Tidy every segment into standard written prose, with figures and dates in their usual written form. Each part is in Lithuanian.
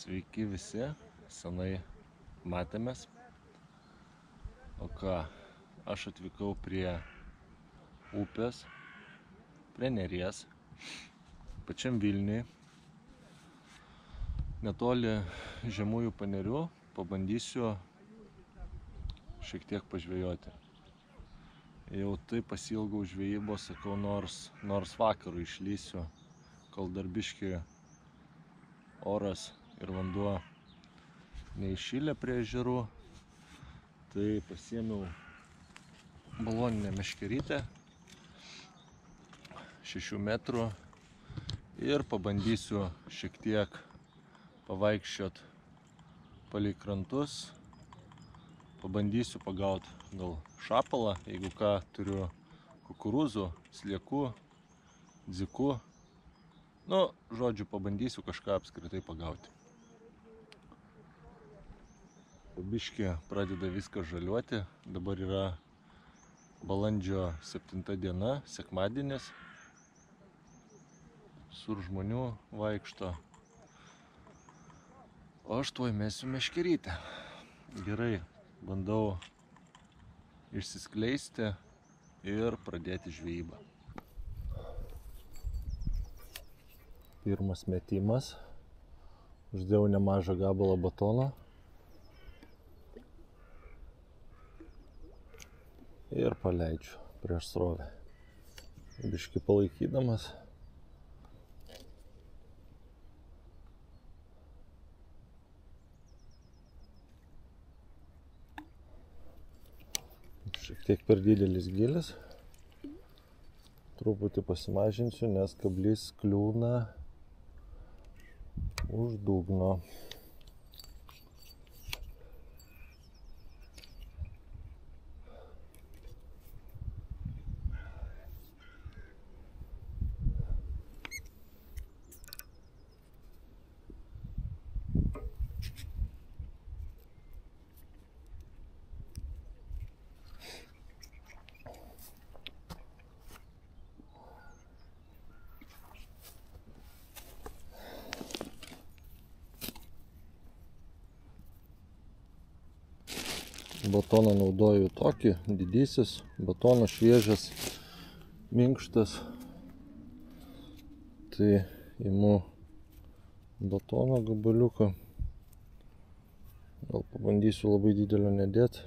Sveiki visi, senai matėmės. O ką, aš atvykau prie upės, prie Neries, pačiam Vilniui, netoli Žemųjų Panerių, pabandysiu šiek tiek pažvejoti. Jau tai pasiilgau žvejybos, sakau, nors vakarų išlysiu, kol dar biškį oras ir vanduo neįšilę prie ežerų, tai pasiėmiau baloninę meškerytę 6 metrų ir pabandysiu šiek tiek pavaikščiot palei krantus. Pabandysiu pagauti gal šapalą, jeigu ką, turiu kukurūzų, sliekų, dzikų. Žodžiu, pabandysiu kažką apskritai pagauti. Biškį pradeda viskas žaliuoti. Dabar yra balandžio 7 diena, sekmadienis. Sur žmonių vaikšto. O aš tuoj mesiu meškerytę. Gerai, bandau išsiskleisti ir pradėti žvejybą. Pirmas metimas. Uždėjau nemažą gabalą batono. Ir paleidžiu prieš srovę. Biškį palaikydamas. Šiek tiek per didelis gilis. Truputį pasimažinsiu, nes kablys kliūna už dugno. Batoną naudoju tokį, didysis, batonas šviežias, minkštas. Tai imu batono gabaliuką. Gal pabandysiu labai didelio nedėti.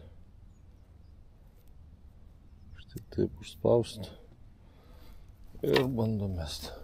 Štai taip užspausti. Ir bandom mesti.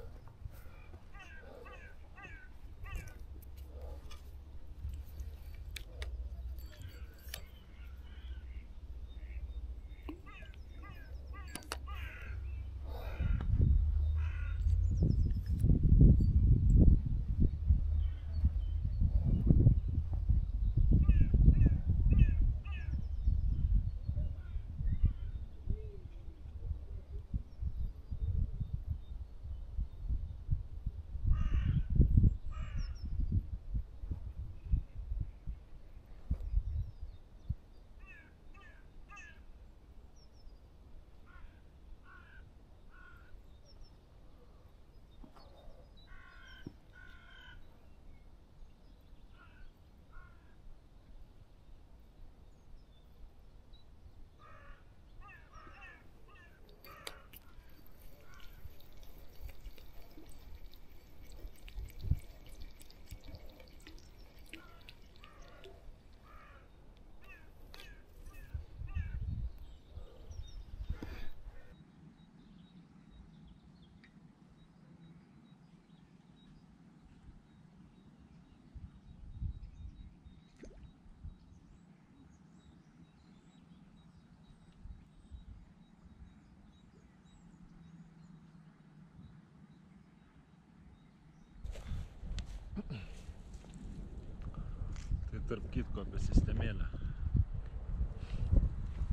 Tai tarp kitko apie sistemėlę.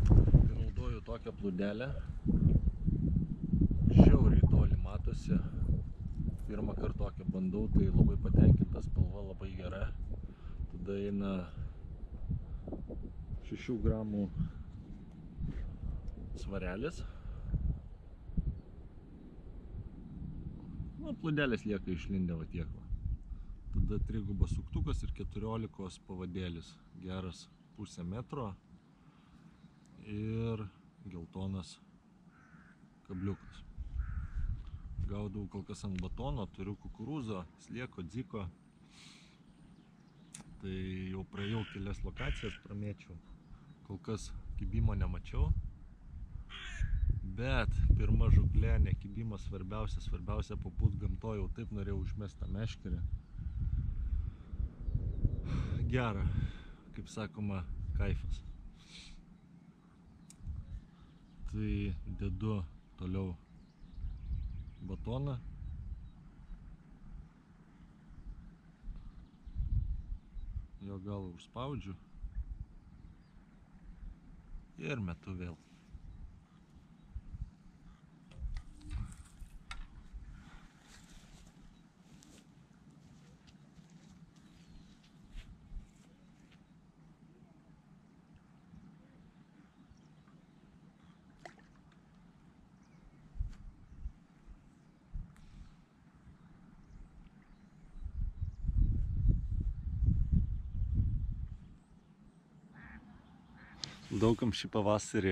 Tai naudoju tokią plūdelę. Žiauriai toli matosi. Pirmą kartą tokią bandau, tai labai patenkintas, spalva labai gera. Tada eina 6 gramų svarelis. Plūdelės lieka išlindę va tiek va. tada trigubas suktukas ir 14 pavadėlis. Geras 0,5 metro ir geltonas kabliukas. Gaudau kol kas ant batono, turiu kukurūzo, slieko, dziko. Tai jau praėjau kelias lokacijas, pramėčiau. Kol kas kibimo nemačiau. Bet pirma žuklė, ne kibimas svarbiausia pabūt gamtoje, jau taip norėjau užmest tą meškerę. Gera, kaip sakoma, kaifas. Tai dedu toliau batoną. Jo galą užspaudžiu ir metu vėl. Daugam šį pavasarį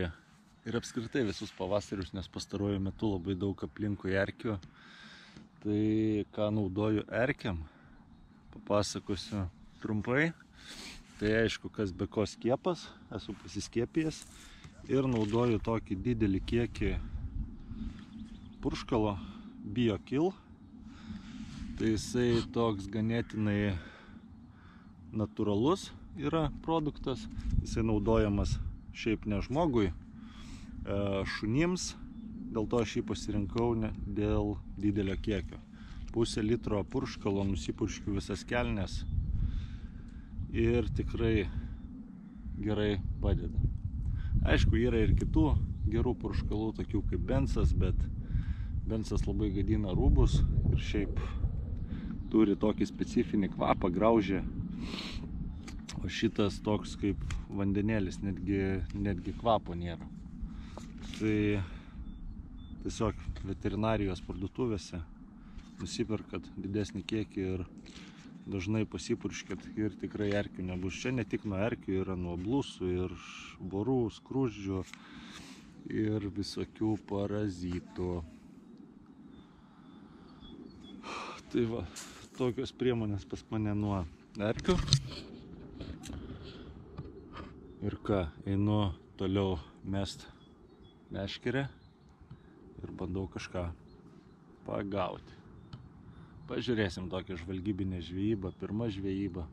ir apskritai visus pavasarius, nes pastaruoju metu labai daug aplinkui erkių. Tai ką naudoju erkiam, papasakosiu trumpai. Tai aišku, kas be ko skiepas, esu pasiskiepijęs ir naudoju tokį didelį kiekį purškalo BioKill. Tai jisai toks ganėtinai natūralus yra produktas, jisai naudojamas šiaip ne žmogui, šunims, dėl to aš jį pasirinkau dėl didelio kiekio. 0,5 litro purškalo nusipurškiu visas kelnes ir tikrai gerai padeda. Aišku, yra ir kitų gerų purškalų, tokių kaip Bensas, bet Bensas labai gadina rūbus ir šiaip turi tokį specifinį kvapą, graužia. O šitas toks kaip vandenėlis, netgi kvapo nėra. Tai tiesiog veterinarijos parduotuvėse nusiperkat didesnį kiekį ir dažnai pasipurškit ir tikrai erkių nebus. Čia ne tik nuo erkių, yra nuo blusų ir vorų, skruzdžių ir visokių parazitų. Tai va, tokios priemonės pas mane nuo erkių. Ir ką, einu toliau mest meškerę ir bandau kažką pagauti. Pažiūrėsim tokią žvalgybinę žvejybą, pirma žvejyba.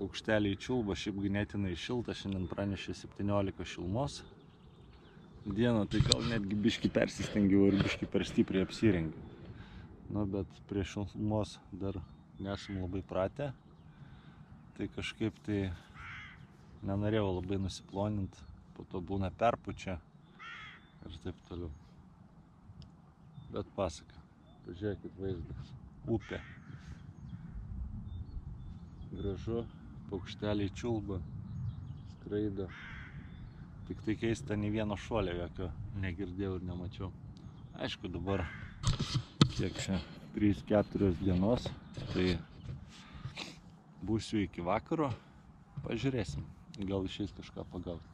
Paukšteliai čiulba, šiaip ganėtinai šilta, šiandien pranešė 17 šilumos. Dieną tai gal netgi biškį persistengiau ir biškį per stipriai apsirengiau. Nu, bet prie šilumos dar nesam labai pratę. Tai kažkaip tai nenorėjau labai nusiplonint, po to būna perpučia ir taip toliau. Bet pasaka, pažiūrėkit vaizdas, upė. Gražu, paukšteliai čiulba, skraido. Tik tai keista, nei vieno šuolio jokio negirdėjau ir nemačiau. Aišku, dabar kiek čia 3-4 dienos, tai būsiu iki vakaro, pažiūrėsim, gal išeis kažką pagauti.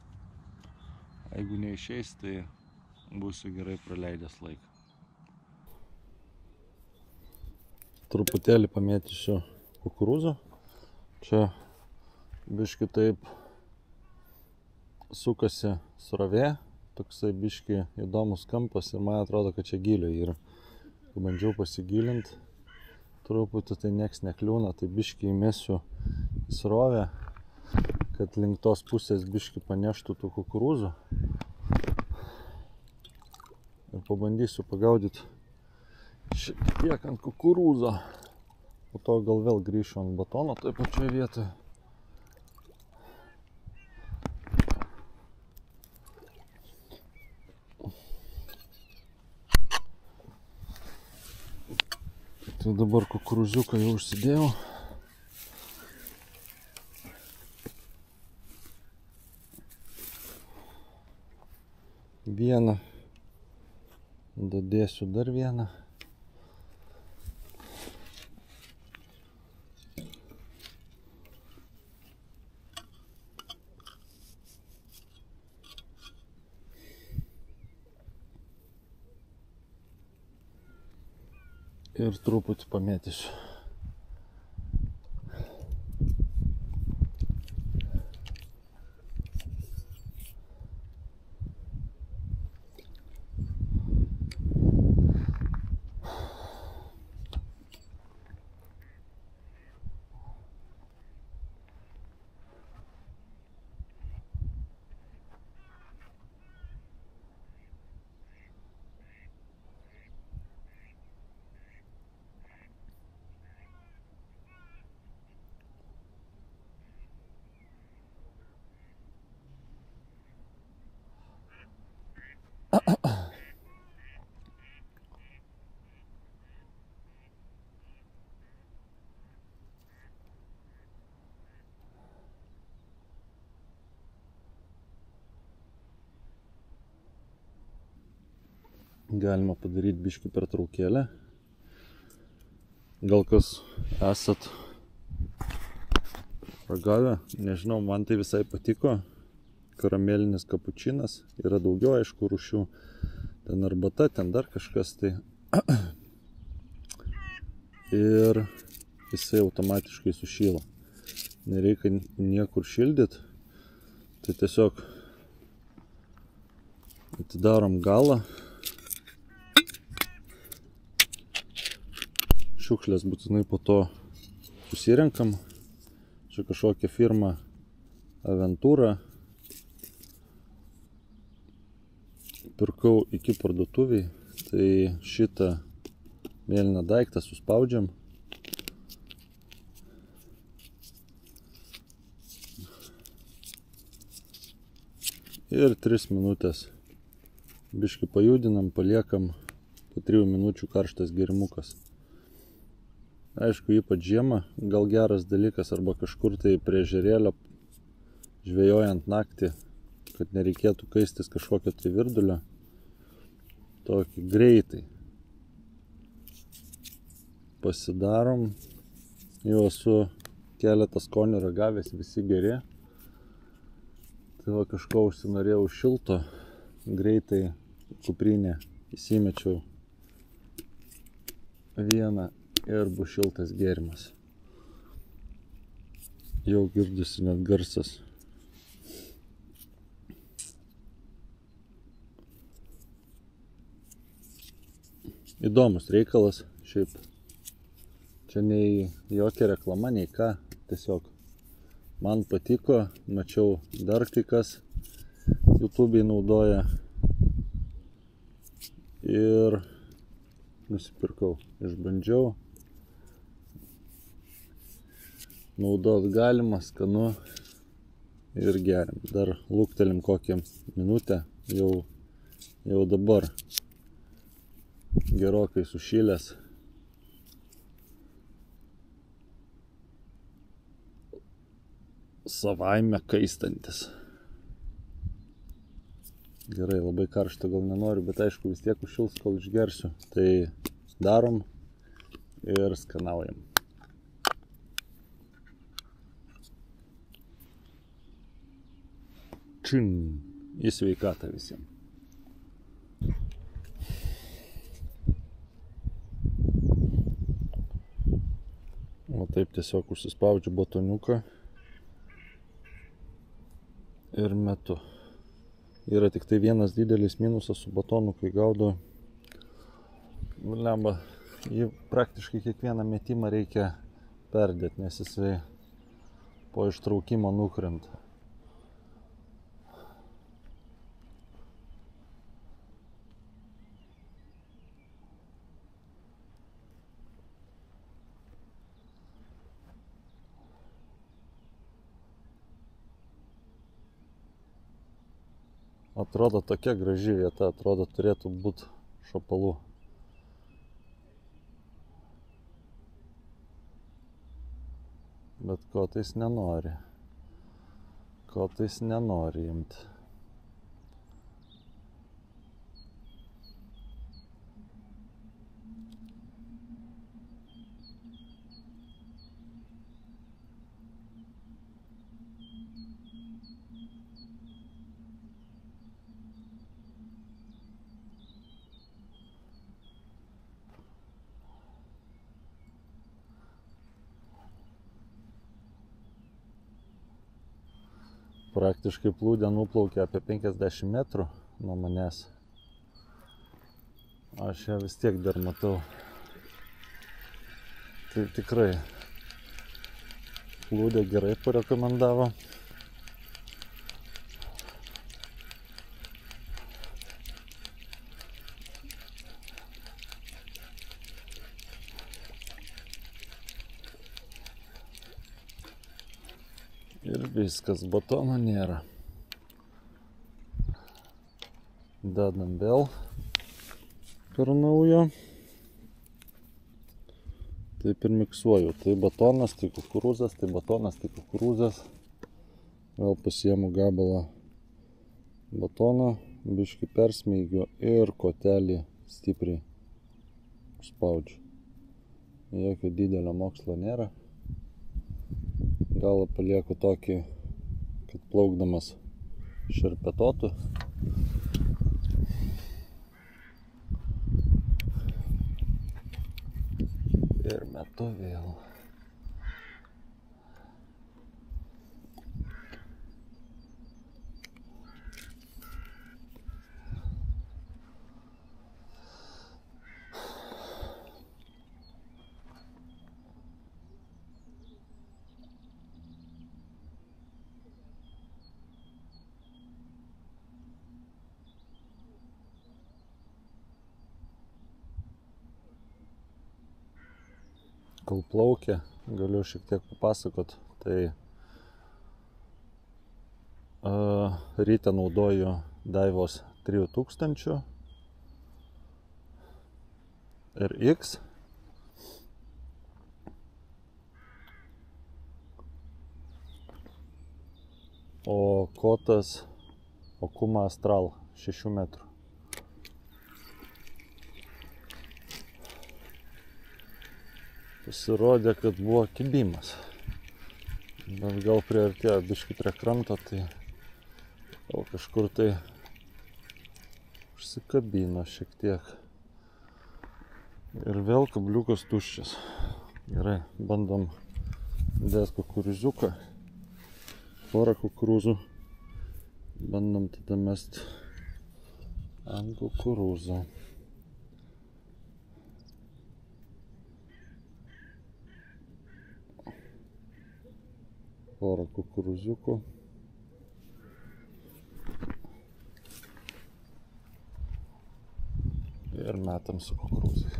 Jeigu neišeis, tai būsiu gerai praleidęs laiką. Truputėlį pamėtysiu kukurūzų. Čia biški taip sukasi srovė, toksai biški įdomus kampas ir man atrodo, kad čia gylio yra. Bandžiau pasigilinti. Truputį tai nieks nekliūna, tai biškį įmesiu į srovę, kad link tos pusės biškį paneštų tų kukurūzų. Ir pabandysiu pagaudyti šiek tiek ant kukurūzo. Po to gal vėl grįšiu ant batono toj pačioje vietoje. Tai dabar kukurūziuką jau užsidėjau. Vieną. Dadėsiu dar vieną. ir truputį pamėtysiu. Galima padaryti biškį pertraukėlę. Gal kas esat ragavę, nežinau, man tai visai patiko. Karamelinis kapučinas, yra daugiau aišku rūšių, ten arbata, ten dar kažkas tai. Ir jisai automatiškai sušyla. Nereikia niekur šildyti, tai tiesiog atidarom galą. Šiukšlės būtinai po to susirenkam. Čia kažkokia firma Aventura. Pirkau iki parduotuviai, tai šitą mėlyną daiktą suspaudžiam. Ir 3 minutės biškį pajudinam, paliekam, po 3 minučių karštas gėrimukas. Aišku, ypač žiemą gal geras dalykas, arba kažkur tai prie ežerėlio žvejojant naktį, kad nereikėtų kaistis kažkokio tai virdulio. Tokį greitai pasidarom. Jau esu keletą skonių ragavęs, visi geri. Tai va, kažko užsinorėjau šilto, greitai kuprinę įsimečiau vieną ir bus šiltas gėrimas. Jau girdisi net garsas. Įdomus reikalas, šiaip čia nei jokia reklama, nei ką, tiesiog man patiko, mačiau dar kai kas YouTube'ai naudoja ir nusipirkau, išbandžiau. Naudot galima, skanu ir geriam. Dar luktelim kokią minutę, jau dabar gerokai sušilęs. Savaime kaistantis. Gerai, labai karštą gal nenoriu, bet aišku vis tiek užšils, kol išgersiu. Tai darom ir skanaujam. Čin, į sveikatą visiems. O taip tiesiog užsispaudžiu batoniuką ir metu. Yra tik tai vienas didelis minusas su batonu, kai gaudau. Lemba, jį praktiškai kiekvieną metimą reikia perdėti, nes jisai po ištraukimo nukrenta. Atrodo tokia graži vieta, atrodo turėtų būti šapalų. Bet ko tais nenori. Ko tais nenori imti. Praktiškai plūdė nuplaukė apie 50 metrų nuo manęs. Aš ją vis tiek dar matau. Tai tikrai plūdė gerai parekomendavo. Ir viskas, batono nėra. Dedam vėl per naujo. Taip ir miksuoju. Tai batonas, tai kukurūzas, tai batonas, tai kukurūzas. Vėl pasiemu gabalą batono, biškį persmeigiu ir kotelį stipriai užspaudžiu. Jokio didelio mokslo nėra. Galą palieku tokį, kad plaukdamas šerpetotų. Ir metu vėl. Kol plaukia, galiu šiek tiek papasakot, tai ryte naudoju Daivos 3000 RX. O kotas Okuma Astral 6 metrų. Pasirodė, kad buvo kibimas, bet gal priartėjo biškį prie kranto, tai gal kažkur tai užsikabino šiek tiek. Ir vėl kabliukas tuščias. Gerai, bandom dėti kukurūziuką, porą kukurūzų, bandom tada mest ant kukurūzo. Porą kukurūziukų. Ir metam su kukurūzai.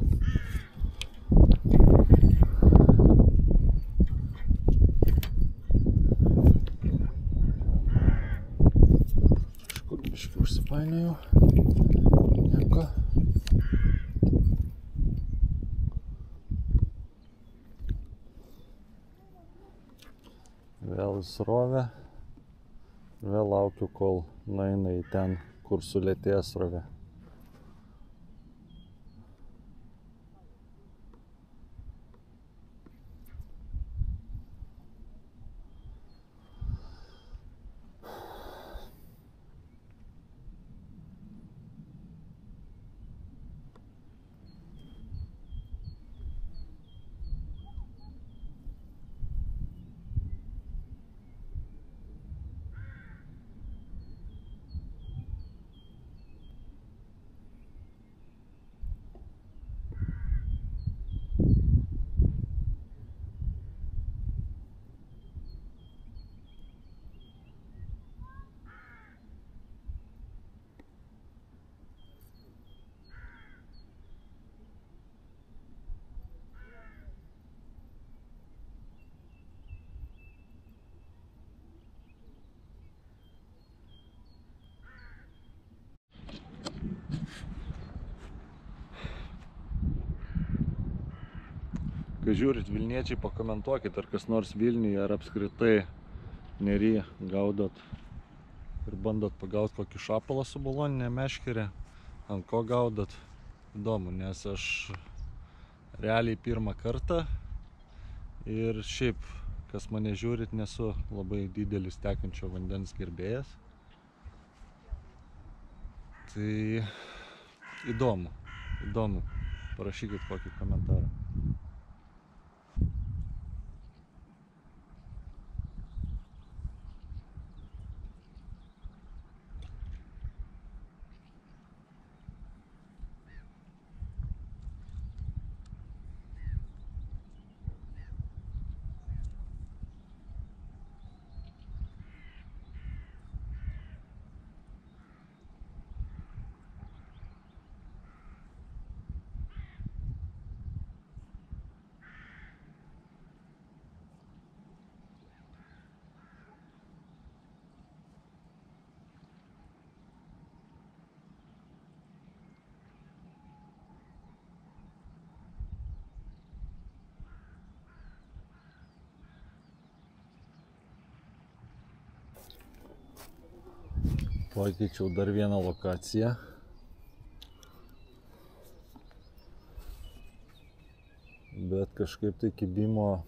Kažkur biškį užsipainėjau. Nieko. Vėl srovė, vėl laukiu, kol nueina į ten, kur sulėtėja srovė. Kai žiūrit Vilniečiai, pakomentuokit, ar kas nors Vilniuje ar apskritai Nery gaudot ir bandot pagauti kokį šapalą su baloninė meškerė, ant ko gaudot. Įdomu, nes aš realiai pirmą kartą ir šiaip, kas mane žiūrit, nesu labai didelis tekančio vandens gerbėjas. Tai įdomu, parašykit kokį komentarą. Pakeičiau dar vieną lokaciją. Bet kažkaip tai kibimo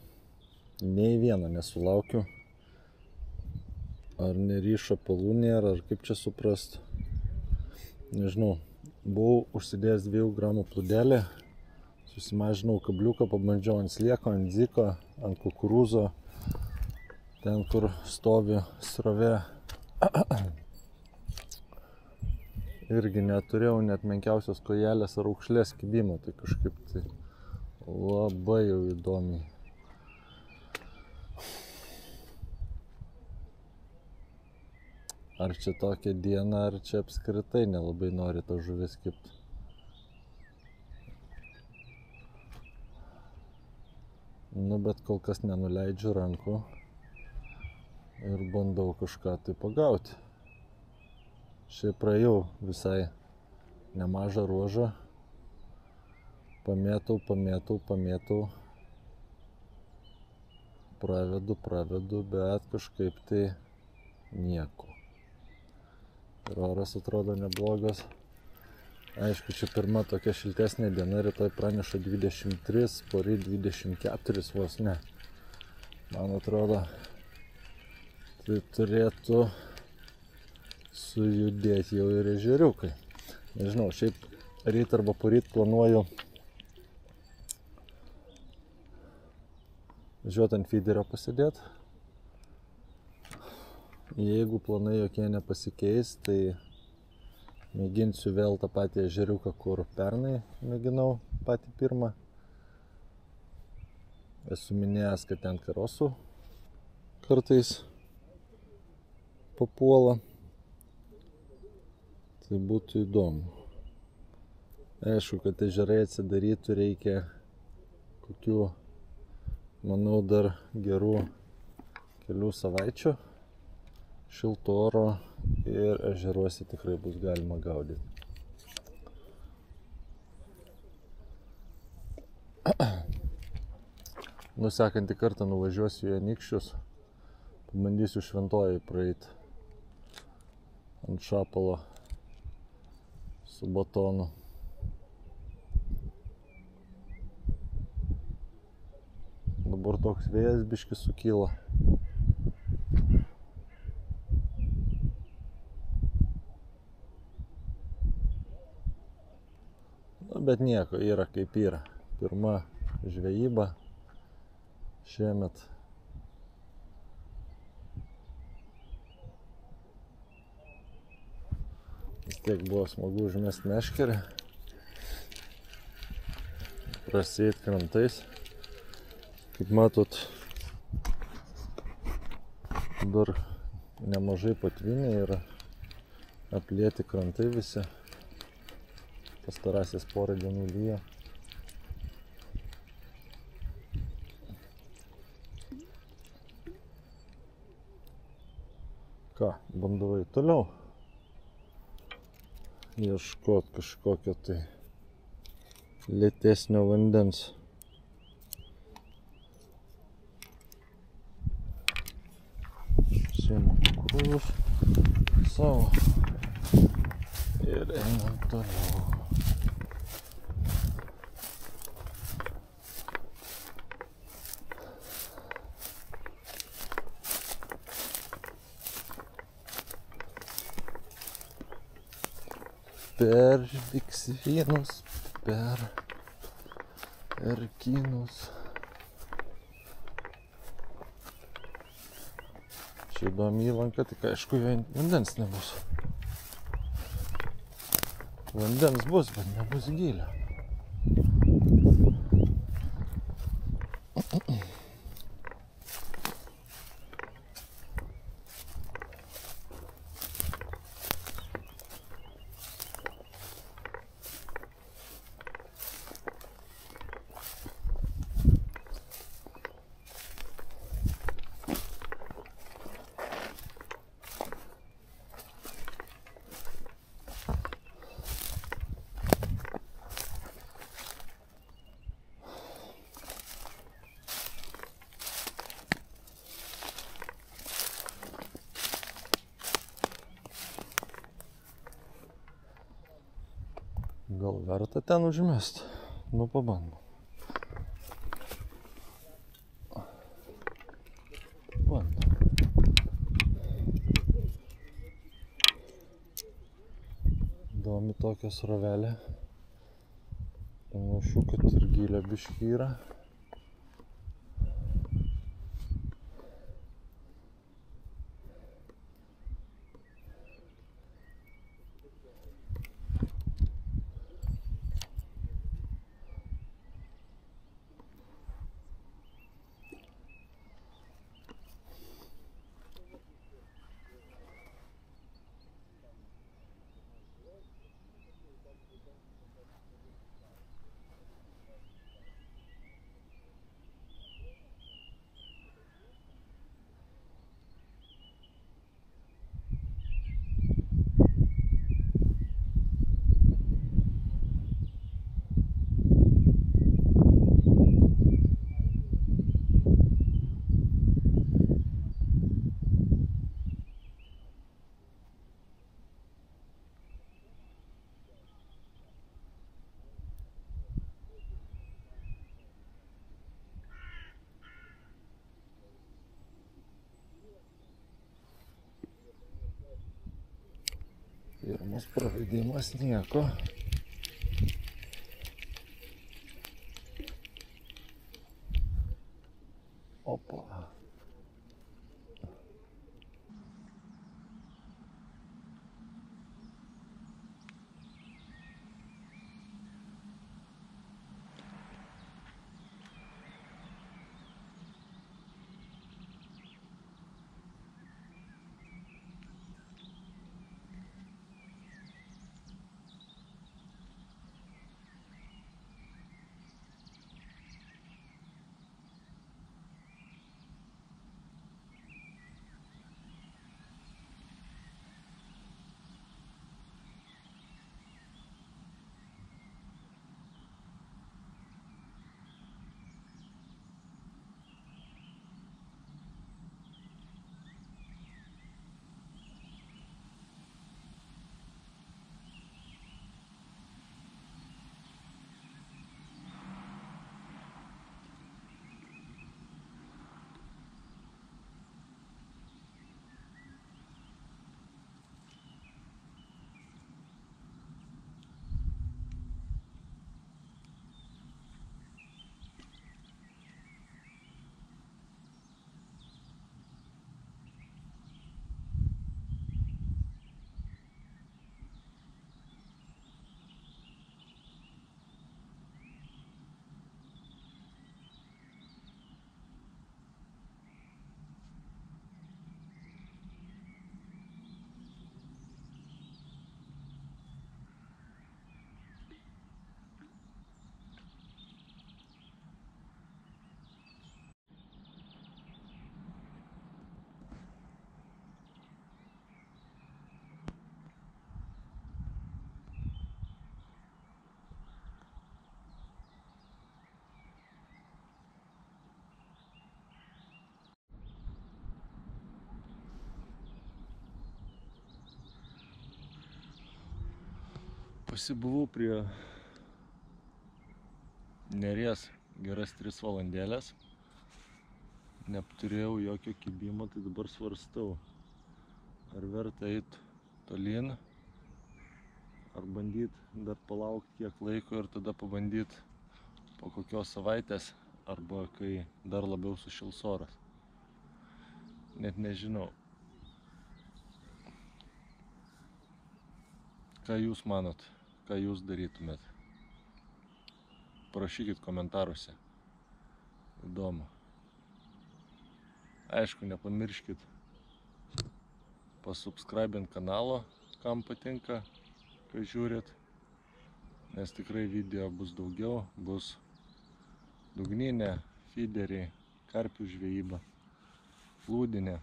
nei vieną nesulaukiu. Ar neryšo pelų nėra, ar kaip čia suprast. Nežinau. Buvau užsidėjęs 2 gramų plūdelį. Susimažinau kabliuką, pabandžiau ant slieko, ant dziko, ant kukurūzo. Ten, kur stovi srovė. Irgi neturėjau net menkiausios kojelės ar aukšlės kibimo, tai kažkaip tai labai jau įdomiai. Ar čia tokia diena, ar čia apskritai nelabai nori tą žuvis kibti. Nu, bet kol kas nenuleidžiu rankų ir bandau kažką tai pagauti. Šiaip praėjau visai nemažą ruožą. Pamėtau. Pravedu, bet kažkaip tai nieko. Ir oras atrodo neblogas. Aišku, čia pirma tokia šiltesnė diena, rytoj praneša 23, poryt 24 vos ne. Man atrodo, tai turėtų sujudėti jau ir ežeriukai. Nežinau, šiaip ryt arba poryt planuoju važiuoti ant feederio pasidėti. Jeigu planai jokie nepasikeis, tai mėginsiu vėl tą patį ežeriuką, kur pernai mėginau patį pirmą. Esu minėjęs, kad ten karosų kartais papuola. Tai būtų įdomu. Aišku, kad ežerai atsidarytų reikia kokių, manau, dar gerų kelių savaičių šilto oro ir ežeruose tikrai bus galima gaudyti. Sekantį kartą nuvažiuosiu į Anykščius, pabandysiu Šventojoj praeiti ant šapalo su batonu. Dabar toks vėjas biški sukyla. Nu, bet nieko, yra kaip yra. Pirma žvejyba šiemet. Vis tiek buvo smagu užmesti meškerę, prasieit krantais. Kaip matot, dar nemažai patvinę yra, aplieti krantai visi. Pastarąsias porą dienų lyja. Ką, bandau eiti toliau. Ieškot kažkokio tai lėtesnio vandens. Siemu kukurūzus savo ir einam toliau. Per Viksvynus, per Erkynus. Čia įdomi įlanka, tik aišku, vandens nebus. Vandens bus, bet nebus gylio. Gal verta ten užmest? Nu, pabandom. Bandom. Įdomi tokia srovelė. Panašu, kad ir gilė biškį yra. Pirmas pravedimas nieko. Opa. Pasibuvau prie Neries geras 3 valandėlės. Neturėjau jokio kibimo, tai dabar svarstau, ar verta eiti tolyn, ar bandyti dar palaukti kiek laiko ir tada pabandyti po kokios savaitės, arba kai dar labiau sušils oras. Net nežinau. Ką jūs manot? Ką jūs darytumėt? Parašykit komentaruose. Įdomu. Aišku, nepamirškit pasubscribint kanalo, kam patinka, kai žiūrit. Nes tikrai video bus daugiau. Bus dugninė, fideriai, karpių žvejyba, plūdinė.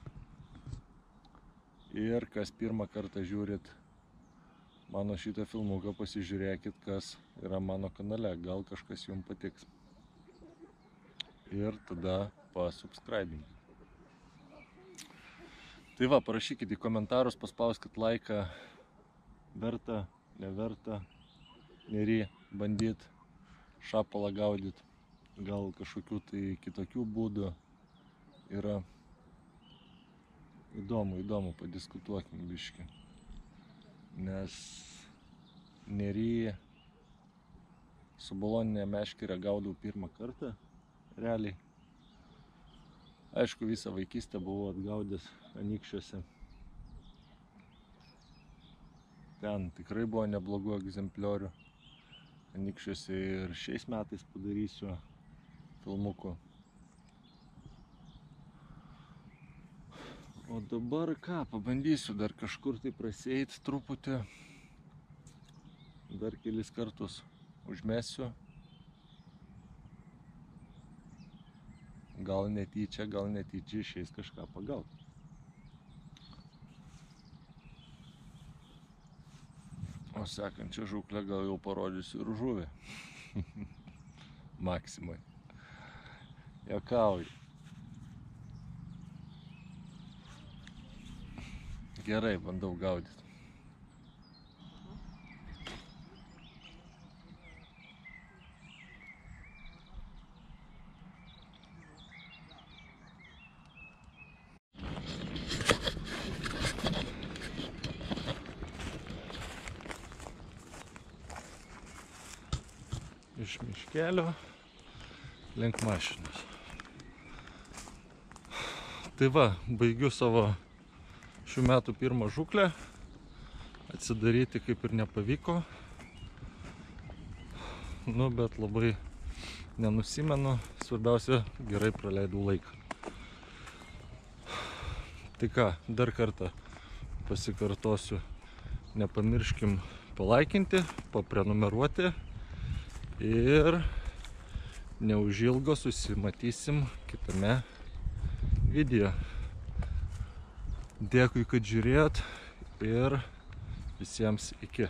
Ir kas pirmą kartą žiūrit mano šitą filmuką, pasižiūrėkit, kas yra mano kanale, gal kažkas jums patiks. Ir tada pasubscribinkit. Tai va, parašykit į komentarus, paspauskit laiką, verta, neverta. nery bandyt šapalą gaudyt. Gal kažkokių tai kitokių būdų yra. Įdomu, padiskutuokim biškį. Nes nery su baloninė meškere gaudau pirmą kartą, realiai. Aišku, visą vaikystę buvau atgaudęs Anykščiuose. Ten tikrai buvo neblogų egzempliorių. Anykščiuose ir šiais metais padarysiu filmukų. O dabar ką, pabandysiu dar kažkur tai prasieit truputį. Dar kelis kartus užmesiu. Gal netyčia išeis kažką pagauti. O sekančią žūklę gal jau parodysiu ir žuvį. Maksimai. Juokauju. Gerai, bandau gaudyti. Iš miškelio link mašinos. Tai va, baigiu savo šių metų pirmą žūklę. Atsidaryti kaip ir nepavyko. Nu, bet labai nenusimenu. Svarbiausia, gerai praleidau laiką. Tai ką, dar kartą pasikartosiu. Nepamirškim palaikinti, paprenumeruoti. Ir neužilgo susimatysim kitame video. Dėkui, kad žiūrėjot ir visiems iki.